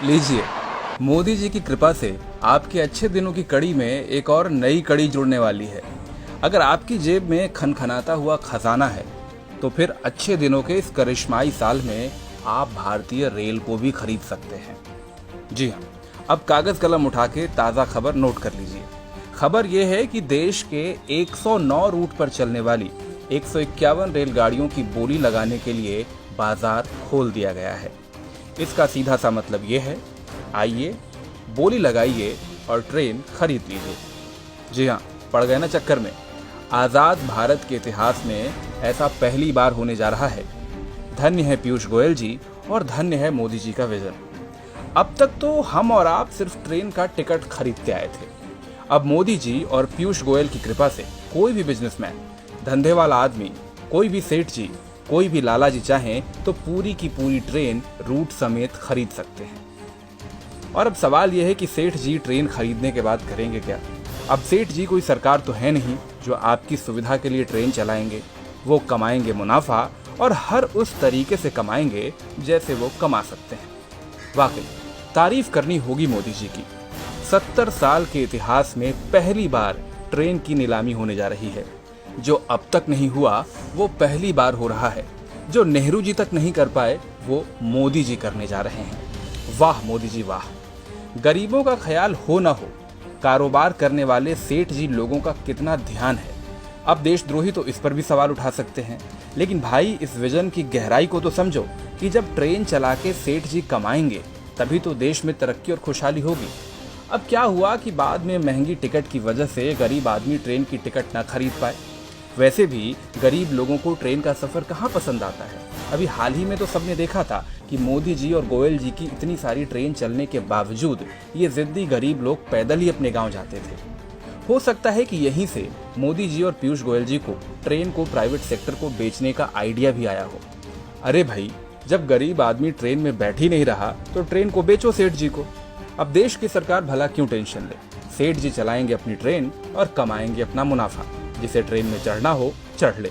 लीजिए, मोदी जी की कृपा से आपके अच्छे दिनों की कड़ी में एक और नई कड़ी जुड़ने वाली है। अगर आपकी जेब में खनखनाता हुआ खजाना है, तो फिर अच्छे दिनों के इस करिश्माई साल में आप भारतीय रेल को भी खरीद सकते हैं। जी हाँ, अब कागज कलम उठा के ताज़ा खबर नोट कर लीजिए। खबर यह है कि देश के 109 रूट पर चलने वाली 151 रेलगाड़ियों की बोली लगाने के लिए बाजार खोल दिया गया है। इसका सीधा सा मतलब ये है, आइए बोली लगाइए और ट्रेन खरीद लीजिए। जी हाँ, पड़ गए ना चक्कर में। आज़ाद भारत के इतिहास में ऐसा पहली बार होने जा रहा है। धन्य है पीयूष गोयल जी और धन्य है मोदी जी का विजन। अब तक तो हम और आप सिर्फ ट्रेन का टिकट खरीदते आए थे। अब मोदी जी और पीयूष गोयल की कृपा से कोई भी बिजनेसमैन, धंधे वाला आदमी, कोई भी सेठ जी, कोई भी लाला जी चाहें तो पूरी की पूरी ट्रेन रूट समेत खरीद सकते हैं। और अब सवाल यह है कि सेठ जी ट्रेन खरीदने के बाद करेंगे क्या? अब सेठ जी कोई सरकार तो है नहीं जो आपकी सुविधा के लिए ट्रेन चलाएंगे। वो कमाएंगे मुनाफा और हर उस तरीके से कमाएंगे जैसे वो कमा सकते हैं। वाकई तारीफ करनी होगी मोदी जी की। 70 साल के इतिहास में पहली बार ट्रेन की नीलामी होने जा रही है। जो अब तक नहीं हुआ वो पहली बार हो रहा है। जो नेहरू जी तक नहीं कर पाए वो मोदी जी करने जा रहे हैं। वाह मोदी जी वाह। गरीबों का ख्याल हो ना हो, कारोबार करने वाले सेठ जी लोगों का कितना ध्यान है। अब देशद्रोही तो इस पर भी सवाल उठा सकते हैं, लेकिन भाई इस विजन की गहराई को तो समझो कि जब ट्रेन चला के सेठ जी कमाएंगे तभी तो देश में तरक्की और खुशहाली होगी। अब क्या हुआ कि बाद में महंगी टिकट की वजह से गरीब आदमी ट्रेन की टिकट ना खरीद पाए। वैसे भी गरीब लोगों को ट्रेन का सफ़र कहाँ पसंद आता है। अभी हाल ही में तो सबने देखा था कि मोदी जी और गोयल जी की इतनी सारी ट्रेन चलने के बावजूद ये जिद्दी गरीब लोग पैदल ही अपने गांव जाते थे। हो सकता है कि यहीं से मोदी जी और पीयूष गोयल जी को ट्रेन को प्राइवेट सेक्टर को बेचने का आइडिया भी आया हो। अरे भाई, जब गरीब आदमी ट्रेन में बैठ ही नहीं रहा तो ट्रेन को बेचो सेठ जी को। अब देश की सरकार भला क्यों टेंशन ले। सेठ जी चलाएंगे अपनी ट्रेन और कमाएंगे अपना मुनाफा। जिसे ट्रेन में चढ़ना हो चढ़ ले।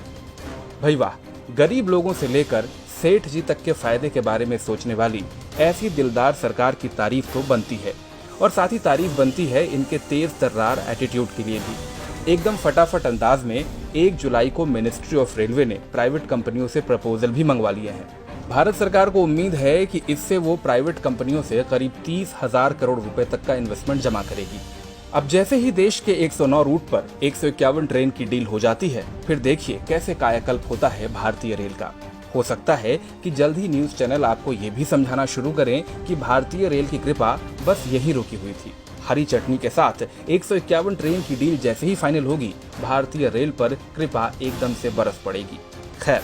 भाई वाह, गरीब लोगों से लेकर सेठ जी तक के फायदे के बारे में सोचने वाली ऐसी दिलदार सरकार की तारीफ तो बनती है। और साथ ही तारीफ बनती है इनके तेज तर्रार एटीट्यूड के लिए भी। एकदम फटाफट अंदाज में 1 जुलाई को मिनिस्ट्री ऑफ रेलवे ने प्राइवेट कंपनियों से प्रपोजल भी मंगवा लिए हैं। भारत सरकार को उम्मीद है कि इससे वो प्राइवेट कंपनियों से करीब 30,000 करोड़ रुपए तक का इन्वेस्टमेंट जमा करेगी। अब जैसे ही देश के 109 रूट पर 151 ट्रेन की डील हो जाती है, फिर देखिए कैसे कायाकल्प होता है भारतीय रेल का। हो सकता है कि जल्द ही न्यूज चैनल आपको ये भी समझाना शुरू करें कि भारतीय रेल की कृपा बस यही रुकी हुई थी। हरी चटनी के साथ 151 ट्रेन की डील जैसे ही फाइनल होगी, भारतीय रेल पर कृपा एकदम से बरस पड़ेगी। खैर,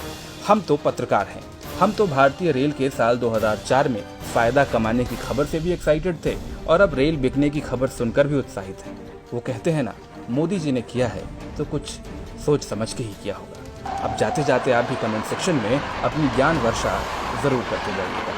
हम तो पत्रकार हैं। हम तो भारतीय रेल के साल 2004 में फायदा कमाने की खबर से भी एक्साइटेड थे और अब रेल बिकने की खबर सुनकर भी उत्साहित हैं। वो कहते हैं ना, मोदी जी ने किया है तो कुछ सोच समझ के ही किया होगा। अब जाते जाते आप भी कमेंट सेक्शन में अपनी ज्ञान वर्षा जरूर करते जाइएगा।